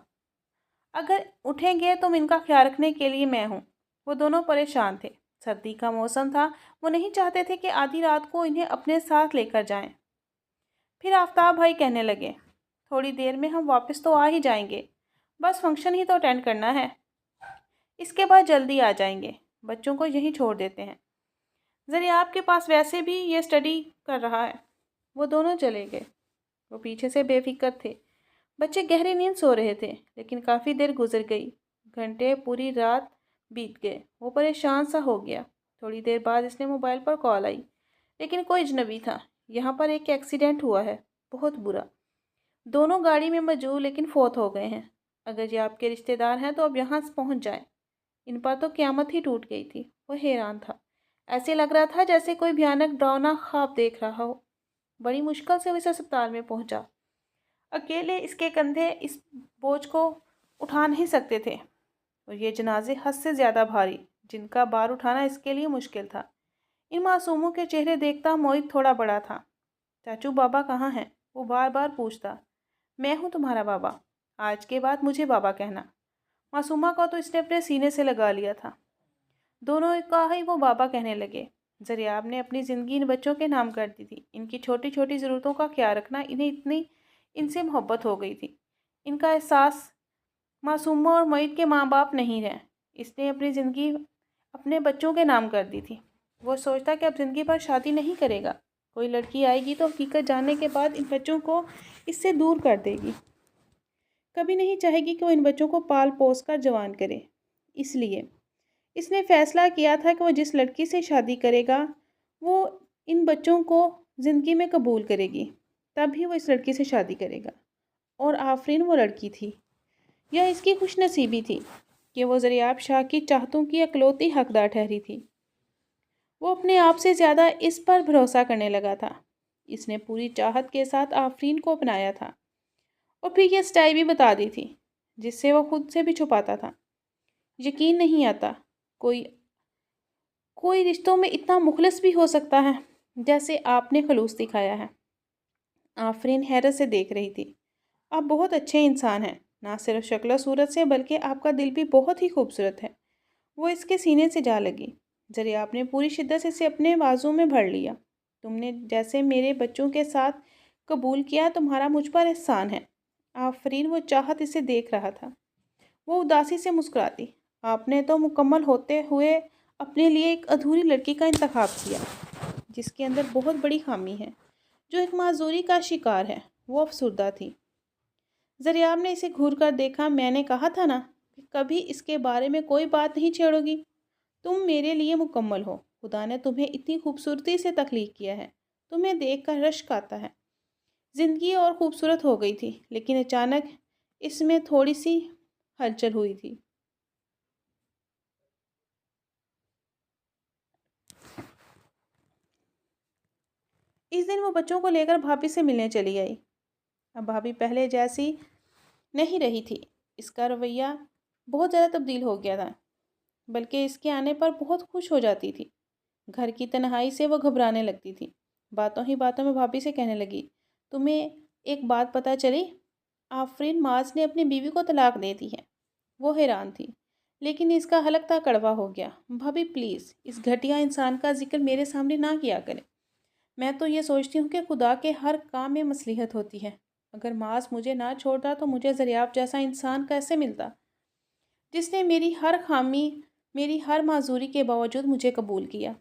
اگر اٹھیں گے تو ان کا خیال رکھنے کے لیے میں ہوں۔ وہ دونوں پریشان تھے۔ سردی کا موسم تھا، وہ نہیں چاہتے تھے کہ آدھی رات کو انہیں اپنے ساتھ لے کر جائیں۔ پھر آفتاب بھائی کہنے لگے، تھوڑی دیر میں ہم واپس تو آ ہی جائیں گے، بس فنکشن ہی تو اٹینڈ کرنا ہے، اس کے بعد جلدی آ جائیں گے، بچوں کو یہیں چھوڑ دیتے ہیں۔ دریافت کے پاس ویسے بھی یہ اسٹڈی کر رہا ہے۔ وہ دونوں چلے گئے۔ وہ پیچھے سے بے فکر تھے۔ بچے گہری نیند سو رہے تھے، لیکن کافی دیر گزر گئی، گھنٹے، پوری رات بیت گئے۔ وہ پریشان سا ہو گیا۔ تھوڑی دیر بعد اس نے موبائل پر کال آئی، لیکن کوئی اجنبی تھا۔ یہاں پر ایک ایکسیڈنٹ ہوا ہے، بہت برا۔ دونوں گاڑی میں موجود لیکن فوت ہو گئے ہیں۔ اگر یہ آپ کے رشتہ دار ہیں تو اب یہاں پہنچ جائیں۔ ان پر تو قیامت ہی ٹوٹ گئی تھی۔ وہ حیران تھا، ایسے لگ رہا تھا جیسے کوئی بھیانک ڈراؤنا خواب دیکھ رہا ہو۔ بڑی مشکل سے وہ اس اسپتال میں پہنچا۔ اکیلے اس کے کندھے اس بوجھ کو اٹھا نہیں سکتے تھے۔ اور یہ جنازے حد سے زیادہ بھاری جن کا بار اٹھانا اس کے لیے مشکل تھا۔ ان معصوموں کے چہرے دیکھتا موہت تھوڑا بڑا تھا۔ چاچو بابا کہاں ہیں؟ وہ بار بار پوچھتا۔ میں ہوں تمہارا بابا، آج کے بعد مجھے بابا کہنا۔ معصومہ کو تو اس نے اپنے سینے سے لگا لیا تھا۔ دونوں کا ہی وہ بابا کہنے لگے۔ زریاب نے اپنی زندگی ان بچوں کے نام کر دی تھی۔ ان کی چھوٹی چھوٹی ضرورتوں کا خیال رکھنا ان سے محبت ہو گئی تھی۔ ان کا احساس معصومہ اور معید کے ماں باپ نہیں رہے۔ اس نے اپنی زندگی اپنے بچوں کے نام کر دی تھی۔ وہ سوچتا کہ اب زندگی پر شادی نہیں کرے گا۔ کوئی لڑکی آئے گی تو حقیقت جاننے کے بعد ان بچوں کو اس سے دور کر دے گی۔ کبھی نہیں چاہے گی کہ وہ ان بچوں کو پال پوس کر جوان کرے۔ اس لیے اس نے فیصلہ کیا تھا کہ وہ جس لڑکی سے شادی کرے گا وہ ان بچوں کو زندگی میں قبول کرے گی، تب ہی وہ اس لڑکی سے شادی کرے گا۔ اور آفرین وہ لڑکی تھی، یا اس کی خوش نصیبی تھی کہ وہ زریاب شاہ کی چاہتوں کی اکلوتی حقدار ٹھہری تھی۔ وہ اپنے آپ سے زیادہ اس پر بھروسہ کرنے لگا تھا۔ اس نے پوری چاہت کے ساتھ آفرین کو اپنایا تھا اور پھر یہ سچائی بھی بتا دی تھی جس سے وہ خود سے بھی چھپاتا تھا۔ یقین نہیں آتا کوئی رشتوں میں اتنا مخلص بھی ہو سکتا ہے جیسے آپ نے خلوص دکھایا ہے۔ آفرین حیرت سے دیکھ رہی تھی۔ آپ بہت اچھے انسان ہیں، نہ صرف شکل و صورت سے بلکہ آپ کا دل بھی بہت ہی خوبصورت ہے۔ وہ اس کے سینے سے جا لگی۔ زریاب نے پوری شدت سے اسے اپنے بازو میں بھر لیا۔ تم نے جیسے میرے بچوں کے ساتھ قبول کیا، تمہارا مجھ پر احسان ہے۔ آفرین وہ چاہت اسے دیکھ رہا تھا۔ وہ اداسی سے مسکراتی۔ آپ نے تو مکمل ہوتے ہوئے اپنے لیے ایک ادھوری لڑکی کا انتخاب کیا جس کے اندر بہت بڑی خامی ہے، جو ایک معذوری کا شکار ہے۔ وہ افسردہ تھی۔ زریاب نے اسے گھور کر دیکھا۔ میں نے کہا تھا نا کہ کبھی اس کے بارے میں کوئی بات نہیں چھیڑو گی۔ تم میرے لیے مکمل ہو۔ خدا نے تمہیں اتنی خوبصورتی سے تخلیق کیا ہے، تمہیں دیکھ کر رشک آتا ہے۔ زندگی اور خوبصورت ہو گئی تھی، لیکن اچانک اس میں تھوڑی سی ہلچل ہوئی تھی۔ اس دن وہ بچوں کو لے کر بھابھی سے ملنے چلی آئی۔ اب بھابھی پہلے جیسی نہیں رہی تھی۔ اس کا رویہ بہت زیادہ تبدیل ہو گیا تھا، بلکہ اس کے آنے پر بہت خوش ہو جاتی تھی۔ گھر کی تنہائی سے وہ گھبرانے لگتی تھی۔ باتوں ہی باتوں میں بھابھی سے کہنے لگی، تمہیں ایک بات پتہ چلی؟ آفرین معاذ نے اپنی بیوی کو طلاق دے دی ہے۔ وہ حیران تھی، لیکن اس کا حلقہ کڑوا ہو گیا۔ بھابھی پلیز اس گھٹیا انسان کا ذکر میرے سامنے نہ کیا کرے۔ میں تو یہ سوچتی ہوں کہ خدا کے ہر کام میں مصلحت ہوتی ہے۔ اگر معاذ مجھے نہ چھوڑتا تو مجھے زریاب جیسا انسان کیسے ملتا جس نے میری ہر خامی، میری ہر معذوری کے باوجود مجھے قبول کیا،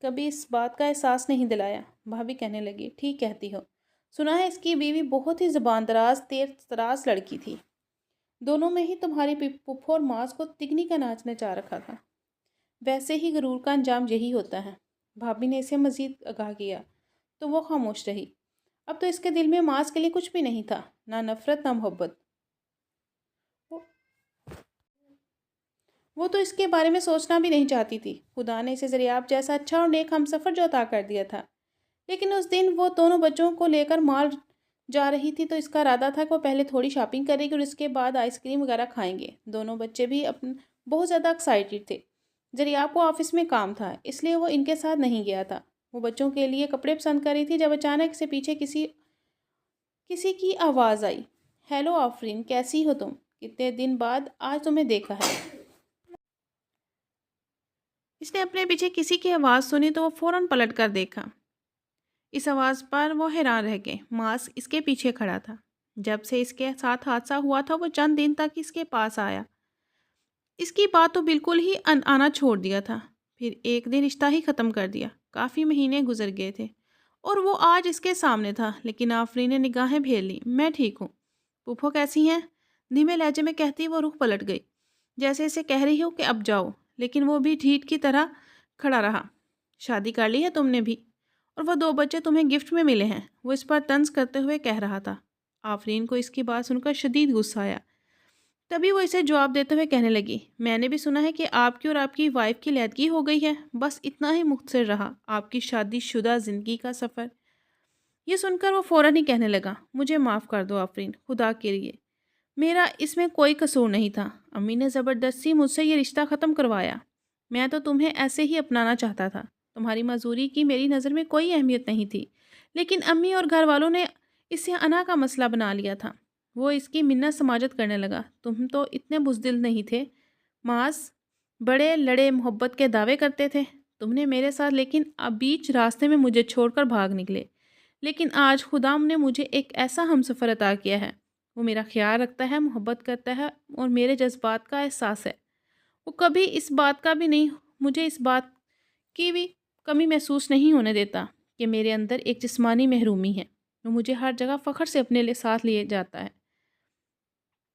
کبھی اس بات کا احساس نہیں دلایا۔ بھابھی کہنے لگی، ٹھیک کہتی ہو۔ سنا ہے اس کی بیوی بہت ہی زبان دراز، تیز تراز لڑکی تھی۔ دونوں میں ہی تمہاری پپھو اور معاذ کو تگنی کا ناچ نچا رکھا تھا۔ ویسے ہی غرور کا انجام یہی ہوتا ہے۔ بھابھی نے اسے مزید آگاہ کیا تو وہ خاموش رہی۔ اب تو اس کے دل میں معاذ کے لیے کچھ بھی نہیں تھا، نہ نفرت نہ محبت۔ وہ تو اس کے بارے میں سوچنا بھی نہیں چاہتی تھی۔ خدا نے اسے زریاب جیسا اچھا اور نیک ہم سفر جو عطا کر دیا تھا، لیکن اس دن وہ دونوں بچوں کو لے کر مال جا رہی تھی تو اس کا ارادہ تھا کہ وہ پہلے تھوڑی شاپنگ کرے گی اور اس کے بعد آئس کریم وغیرہ کھائیں گے۔ دونوں بچے بھی بہت زیادہ ایکسائٹیڈ تھے۔ زریاب کو آفس میں کام تھا، اس لیے وہ ان کے ساتھ نہیں گیا تھا۔ وہ بچوں کے لیے کپڑے پسند کر رہی تھی جب اچانک سے پیچھے کسی کی آواز آئی، ہیلو آفرین، کیسی ہو تم؟ کتنے دن بعد آج تمہیں دیکھا ہے۔ اس نے اپنے پیچھے کسی کی آواز سنی تو وہ فوراً پلٹ کر دیکھا۔ اس آواز پر وہ حیران رہ گئے۔ معاذ اس کے پیچھے کھڑا تھا۔ جب سے اس کے ساتھ حادثہ ہوا تھا وہ چند دن تک اس کے پاس آیا۔ اس کی بات تو بالکل ہی آنا چھوڑ دیا تھا، پھر ایک دن رشتہ ہی ختم کر دیا۔ کافی مہینے گزر گئے تھے اور وہ آج اس کے سامنے تھا، لیکن آفرین نے نگاہیں پھیر لی۔ میں ٹھیک ہوں۔ پھوپھو کیسی ہیں؟ دھیمے لہجے میں کہتی وہ رخ پلٹ گئی، جیسے اسے کہہ رہی ہو کہ اب جاؤ، لیکن وہ بھی ڈھیٹ کی طرح کھڑا رہا۔ شادی کر لی ہے تم نے بھی، اور وہ 2 بچے تمہیں گفٹ میں ملے ہیں، وہ اس پر طنز کرتے ہوئے کہہ رہا تھا۔ آفرین کو اس کی بات سن کر شدید غصہ آیا۔ تبھی وہ اسے جواب دیتے ہوئے کہنے لگی، میں نے بھی سنا ہے کہ آپ کی اور آپ کی وائف کی علیحدگی ہو گئی ہے، بس اتنا ہی مختصر رہا آپ کی شادی شدہ زندگی کا سفر۔ یہ سن کر وہ فوراً ہی کہنے لگا، مجھے معاف کر دو آفرین، خدا کے لیے میرا اس میں کوئی قصور نہیں تھا، امی نے زبردستی مجھ سے یہ رشتہ ختم کروایا۔ میں تو تمہیں ایسے ہی اپنانا چاہتا تھا، تمہاری معذوری کی میری نظر میں کوئی اہمیت نہیں تھی، لیکن امی اور گھر والوں نے اسے انا کا مسئلہ بنا لیا تھا۔ وہ اس کی منت سماجت کرنے لگا۔ تم تو اتنے بزدل نہیں تھے معاذ، بڑے لڑے محبت کے دعوے کرتے تھے تم نے میرے ساتھ، لیکن اب بیچ راستے میں مجھے چھوڑ کر بھاگ نکلے۔ لیکن آج خدا نے مجھے ایک ایسا ہمسفر عطا کیا ہے، وہ میرا خیال رکھتا ہے، محبت کرتا ہے اور میرے جذبات کا احساس ہے۔ وہ کبھی اس بات کا بھی نہیں، مجھے اس بات کی بھی کمی محسوس نہیں ہونے دیتا کہ میرے اندر ایک جسمانی محرومی ہے۔ وہ مجھے ہر جگہ فخر سے اپنے لیے ساتھ لیے جاتا ہے۔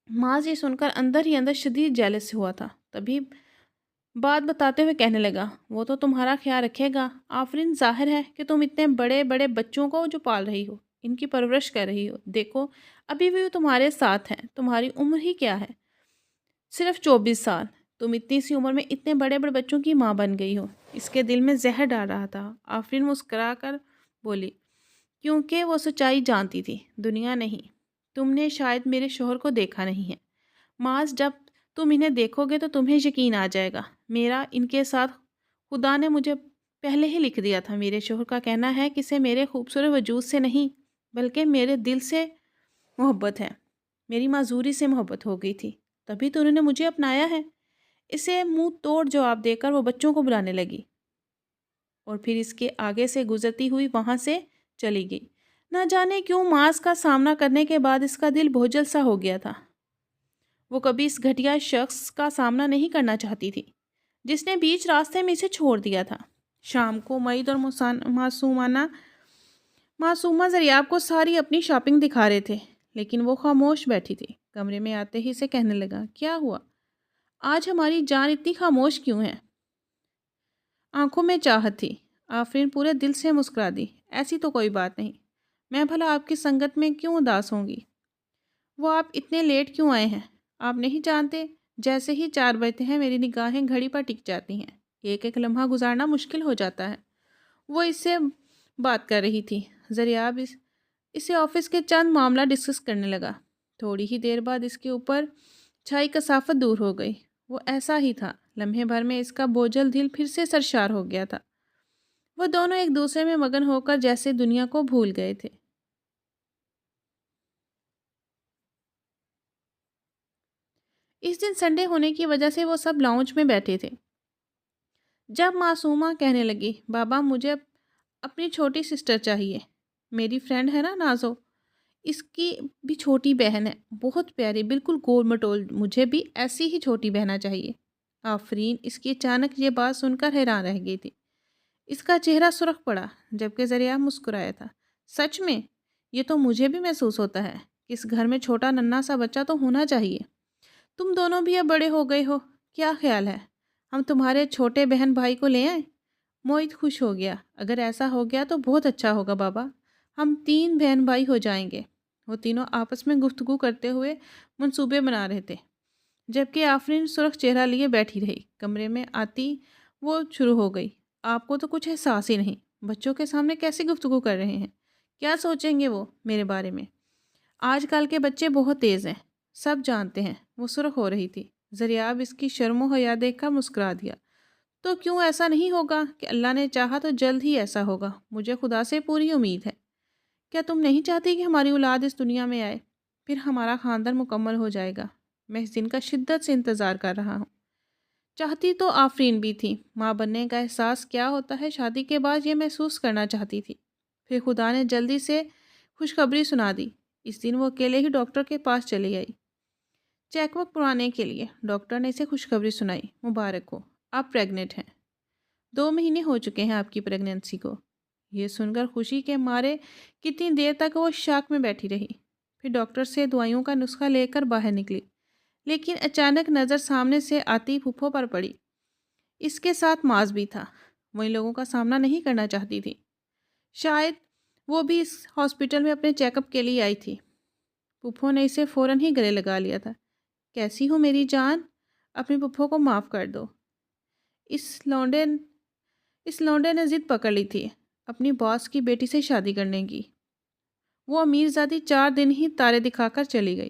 معاذ یہ سن کر اندر ہی اندر شدید جیلس ہوا تھا، تبھی بات بتاتے ہوئے کہنے لگا، وہ تو تمہارا خیال رکھے گا آفرین، ظاہر ہے کہ تم اتنے بڑے بڑے بچوں کو جو پال رہی ہو، ان کی پرورش کر رہی ہو، دیکھو ابھی بھی وہ تمہارے ساتھ ہیں، تمہاری عمر ہی کیا ہے، صرف 24 سال۔ تم اتنی سی عمر میں اتنے بڑے بڑے بچوں کی ماں بن گئی ہو۔ اس کے دل میں زہر ڈال رہا تھا۔ آفرین مسکرا کر بولی، کیونکہ وہ سچائی جانتی تھی، دنیا نہیں۔ تم نے شاید میرے شوہر کو دیکھا نہیں ہے معاذ، جب تم انہیں دیکھو گے تو تمہیں یقین آ جائے گا، میرا ان کے ساتھ خدا نے مجھے پہلے ہی لکھ دیا تھا۔ میرے شوہر کا کہنا ہے کہ اسے میرے خوبصورت وجود سے نہیں بلکہ میرے دل سے محبت ہے، میری معذوری سے محبت ہو گئی تھی، تبھی تو انہوں نے مجھے اپنایا ہے۔ اسے منہ توڑ جواب دے کر وہ بچوں کو بلانے لگی اور پھر اس کے آگے سے گزرتی ہوئی وہاں سے چلی گئی۔ نہ جانے کیوں معاذ کا سامنا کرنے کے بعد اس کا دل بوجھل سا ہو گیا تھا۔ وہ کبھی اس گھٹیا شخص کا سامنا نہیں کرنا چاہتی تھی جس نے بیچ راستے میں اسے چھوڑ دیا تھا۔ شام کو معید اور معصومہ زریاب کو ساری اپنی شاپنگ دکھا رہے تھے، لیکن وہ خاموش بیٹھی تھی۔ کمرے میں آتے ہی سے کہنے لگا، کیا ہوا آج ہماری جان اتنی خاموش کیوں ہے؟ آنکھوں میں چاہت تھی۔ آفرین پورے دل سے مسکرا دی، ایسی تو کوئی بات نہیں، میں بھلا آپ کی سنگت میں کیوں اداس ہوں گی؟ وہ آپ اتنے لیٹ کیوں آئے ہیں؟ آپ نہیں جانتے جیسے ہی 4 بجتے ہیں میری نگاہیں گھڑی پر ٹک جاتی ہیں، ایک ایک لمحہ گزارنا مشکل ہو جاتا ہے۔ وہ اس سے بات کر رہی تھی، زریاب اسے آفس کے چند معاملہ ڈسکس کرنے لگا۔ تھوڑی ہی دیر بعد اس کے اوپر چھائی کثافت دور ہو گئی۔ وہ ایسا ہی تھا، لمحے بھر میں اس کا بوجھل دل پھر سے سرشار ہو گیا تھا۔ وہ دونوں ایک دوسرے میں مگن ہو کر جیسے دنیا کو بھول گئے تھے۔ اس دن سنڈے ہونے کی وجہ سے وہ سب لاؤنج میں بیٹھے تھے۔ جب معصومہ کہنے لگی، بابا مجھے اپنی چھوٹی سسٹر چاہیے، میری فرینڈ ہے نا نازو، اس کی بھی چھوٹی بہن ہے، بہت پیاری، بالکل گول مٹول، مجھے بھی ایسی ہی چھوٹی بہنا چاہیے۔ آفرین اس کی اچانک یہ بات سن کر حیران رہ گئی تھی۔ اس کا چہرہ سرخ پڑا جبکہ ذریعہ مسکرایا تھا۔ سچ میں؟ یہ تو مجھے بھی محسوس ہوتا ہے کہ اس گھر میں چھوٹا ننھا سا بچہ تو ہونا چاہیے۔ تم دونوں بھی اب بڑے ہو گئے ہو، کیا خیال ہے ہم تمہارے چھوٹے بہن بھائی کو لے آئیں؟ موہت خوش ہو گیا، اگر ایسا ہو گیا تو بہت اچھا ہوگا بابا، ہم 3 بہن بھائی ہو جائیں گے۔ وہ تینوں آپس میں گفتگو کرتے ہوئے منصوبے بنا رہے تھے جبکہ آفرین سرخ چہرہ لیے بیٹھی رہی۔ کمرے میں آتی وہ شروع ہو گئی، آپ کو تو کچھ احساس ہی نہیں، بچوں کے سامنے کیسی گفتگو کر رہے ہیں، کیا سوچیں گے وہ میرے بارے میں؟ آج کل کے بچے بہت تیز ہیں، سب جانتے ہیں۔ وہ سرخ ہو رہی تھی۔ زریاب اس کی شرم و حیا دیکھ کر مسکرا دیا، تو کیوں ایسا نہیں ہوگا کہ اللہ نے چاہا تو جلد ہی ایسا ہوگا، مجھے خدا سے پوری امید ہے۔ کیا تم نہیں چاہتی کہ ہماری اولاد اس دنیا میں آئے؟ پھر ہمارا خاندان مکمل ہو جائے گا۔ میں اس دن کا شدت سے انتظار کر رہا ہوں۔ چاہتی تو آفرین بھی تھی، ماں بننے کا احساس کیا ہوتا ہے شادی کے بعد یہ محسوس کرنا چاہتی تھی۔ پھر خدا نے جلدی سے خوشخبری سنا دی۔ اس دن وہ اکیلے ہی ڈاکٹر کے پاس چلی آئی چیک اپ کرانے کے لیے۔ ڈاکٹر نے اسے خوشخبری سنائی، مبارک ہو، آپ پریگننٹ ہیں، 2 مہینے ہو چکے ہیں آپ کی پریگننسی کو۔ یہ سن کر خوشی کے مارے کتنی دیر تک وہ شاک میں بیٹھی رہی، پھر ڈاکٹر سے دوائیوں کا نسخہ لے کر باہر نکلی، لیکن اچانک نظر سامنے سے آتی پھپھو پر پڑی۔ اس کے ساتھ معاذ بھی تھا، وہ ان لوگوں کا سامنا نہیں کرنا چاہتی تھی، شاید وہ بھی اس ہاسپٹل میں اپنے چیک اپ کے لیے آئی تھی۔ پھپھو نے اسے فوراً ہی گلے لگا لیا تھا، کیسی ہو میری جان، اپنی پھپھو کو معاف کر دو۔ اس لونڈے نے ضد پکڑ لی تھی اپنی باس کی بیٹی سے شادی کرنے کی۔ وہ امیر زادی 4 دن ہی تارے دکھا کر چلی گئی۔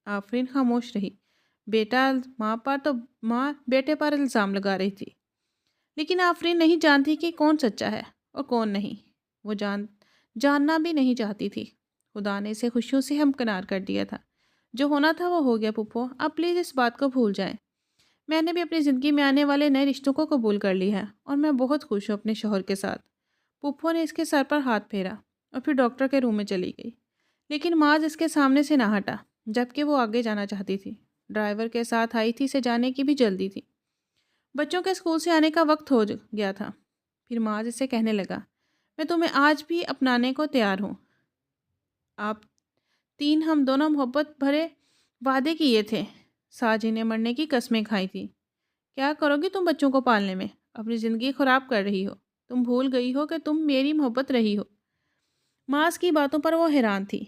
آفرین خاموش رہی۔ بیٹا ماں بیٹے پر الزام لگا رہی تھی، لیکن آفرین نہیں جانتی کہ کون سچا ہے اور کون نہیں۔ وہ جاننا بھی نہیں چاہتی تھی۔ خدا نے اسے خوشیوں سے ہمکنار کر دیا تھا۔ جو ہونا تھا وہ ہو گیا پھپھو، اب پلیز اس بات کو بھول جائیں۔ میں نے بھی اپنی زندگی میں آنے والے نئے رشتوں کو قبول کر لیا ہے اور میں بہت خوش ہوں اپنے شوہر کے ساتھ۔ پھپھو نے اس کے سر پر ہاتھ پھیرا اور پھر ڈاکٹر کے روم میں چلی گئی، لیکن معاذ اس کے سامنے سے نہ ہٹا، جبکہ وہ آگے جانا چاہتی تھی۔ ڈرائیور کے ساتھ آئی تھی، اسے جانے کی بھی جلدی تھی۔ بچوں کے اسکول سے آنے کا وقت ہو گیا تھا۔ پھر معاذ اسے کہنے لگا، میں تمہیں آج بھی اپنانے کو تیار ہوں۔ آپ تین ہم دونوں محبت بھرے وعدے کیے تھے، ساجی نے مرنے کی قسمیں کھائی تھی۔ کیا کرو گی تم بچوں کو پالنے میں؟ اپنی زندگی خراب کر رہی ہو۔ تم بھول گئی ہو کہ تم میری محبت رہی ہو۔ معاذ کی باتوں پر وہ حیران تھی۔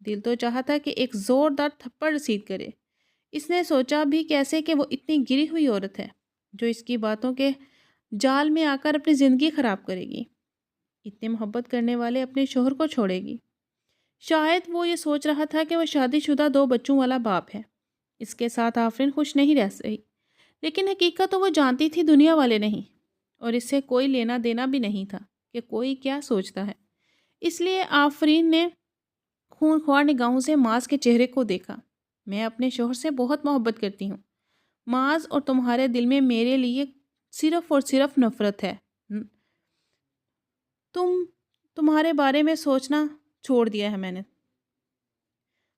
دل تو چاہتا کہ ایک زوردار تھپڑ رسید کرے۔ اس نے سوچا بھی کیسے کہ وہ اتنی گری ہوئی عورت ہے جو اس کی باتوں کے جال میں آ کر اپنی زندگی خراب کرے گی، اتنے محبت کرنے والے اپنے شوہر کو چھوڑے گی۔ شاید وہ یہ سوچ رہا تھا کہ وہ شادی شدہ 2 بچوں والا باپ ہے، اس کے ساتھ آفرین خوش نہیں رہ سکی، لیکن حقیقت تو وہ جانتی تھی دنیا والے نہیں، اور اس سے کوئی لینا دینا بھی نہیں تھا کہ کوئی کیا سوچتا ہے۔ اس لیے آفرین نے خونخوار نگاہوں سے معاذ کے چہرے کو دیکھا۔ میں اپنے شوہر سے بہت محبت کرتی ہوں معاذ، اور تمہارے دل میں میرے لیے صرف اور صرف نفرت ہے۔ تمہارے بارے میں سوچنا چھوڑ دیا ہے میں نے۔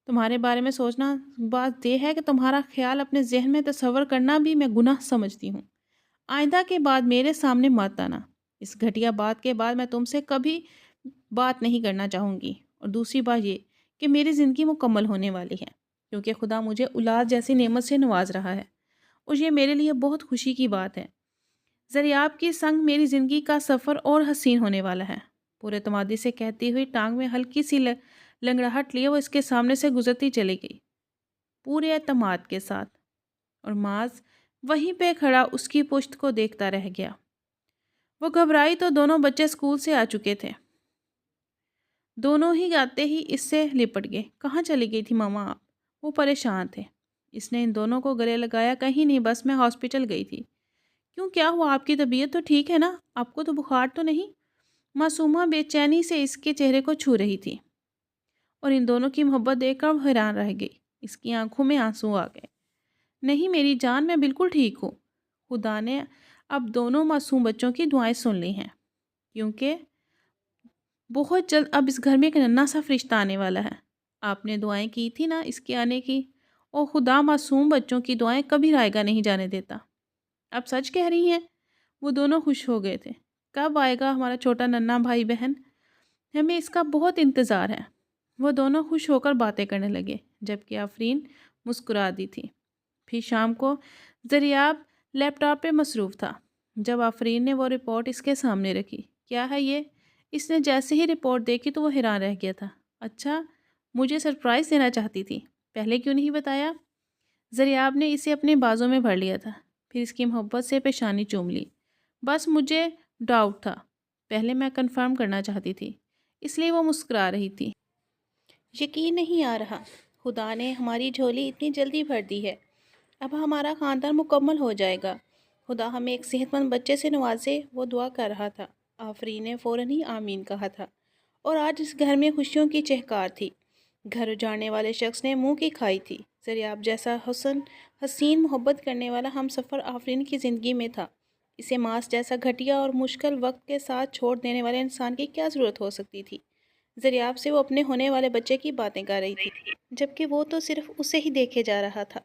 تمہارے بارے میں سوچنا بات یہ ہے کہ تمہارا خیال اپنے ذہن میں تصور کرنا بھی میں گناہ سمجھتی ہوں۔ آئندہ کے بعد میرے سامنے مت آنا۔ اس گھٹیا بات کے بعد میں تم سے کبھی بات نہیں کرنا چاہوں گی۔ اور دوسری بات یہ کہ میری زندگی مکمل ہونے والی ہے، کیونکہ خدا مجھے اولاد جیسی نعمت سے نواز رہا ہے، اور یہ میرے لیے بہت خوشی کی بات ہے۔ زریاب کی سنگ میری زندگی کا سفر اور حسین ہونے والا ہے۔ پورے اعتمادی سے کہتی ہوئی ٹانگ میں ہلکی سی لنگڑاہٹ لیے وہ اس کے سامنے سے گزرتی چلی گئی، پورے اعتماد کے ساتھ، اور معاذ وہیں پہ کھڑا اس کی پشت کو دیکھتا رہ گیا۔ وہ گھبرائی تو دونوں بچے اسکول سے آ چکے تھے۔ دونوں ہی آتے ہی اس سے لپٹ گئے۔ کہاں چلی گئی تھی ماما آپ؟ وہ پریشان تھے۔ اس نے ان دونوں کو گلے لگایا، کہیں نہیں، بس میں ہاسپٹل گئی تھی۔ کیوں، کیا ہوا؟ آپ کی طبیعت تو ٹھیک ہے نا؟ آپ کو تو بخار تو نہیں؟ معصومہ بے چینی سے اس کے چہرے کو چھو رہی تھی، اور ان دونوں کی محبت دیکھ کر وہ حیران رہ گئی۔ اس کی آنکھوں میں آنسو آ گئے۔ نہیں میری جان، میں بالکل ٹھیک ہوں۔ خدا نے اب دونوں معصوم بچوں کی دعائیں سن لی ہیں، کیونکہ بہت جلد اب اس گھر میں ایک ننھا سا فرشتہ آنے والا ہے۔ آپ نے دعائیں کی تھی نا اس کے آنے کی، اور خدا معصوم بچوں کی دعائیں کبھی رائیگاں نہیں جانے دیتا۔ اب سچ کہہ رہی ہیں؟ وہ دونوں خوش ہو گئے تھے۔ کب آئے گا ہمارا چھوٹا ننھا بھائی بہن؟ ہمیں اس کا بہت انتظار ہے۔ وہ دونوں خوش ہو کر باتیں کرنے لگے، جبکہ آفرین مسکرا دی تھی۔ پھر شام کو زریاب لیپ ٹاپ پہ مصروف تھا۔ جب آفرین نے وہ رپورٹ اس کے سامنے رکھی، کیا ہے یہ؟ اس نے جیسے ہی رپورٹ دیکھی تو وہ حیران رہ گیا تھا۔ اچھا، مجھے سرپرائز دینا چاہتی تھی، پہلے کیوں نہیں بتایا؟ زریاب نے اسے اپنے بازوں میں بھر لیا تھا، پھر اس کی محبت سے پیشانی چوم لی۔ بس مجھے ڈاؤٹ تھا، پہلے میں کنفرم کرنا چاہتی تھی، اس لیے وہ مسکرا رہی تھی۔ یقین نہیں آ رہا، خدا نے ہماری جھولی اتنی جلدی بھر دی ہے۔ اب ہمارا خاندان مکمل ہو جائے گا۔ خدا ہمیں ایک صحت مند بچے سے نوازے، وہ دعا کر رہا تھا۔ آفرین نے فوراً ہی آمین کہا تھا، اور آج اس گھر میں خوشیوں کی چہکار تھی۔ گھر اجاڑنے والے شخص نے منہ کی کھائی تھی۔ زریاب جیسا حسین محبت کرنے والا ہم سفر آفرین کی زندگی میں تھا۔ اسے معاذ جیسا گھٹیا اور مشکل وقت کے ساتھ چھوڑ دینے والے انسان کی کیا ضرورت ہو سکتی تھی؟ زریاب سے وہ اپنے ہونے والے بچے کی باتیں کر رہی تھی، جبکہ وہ تو صرف اسے ہی دیکھے جا رہا تھا۔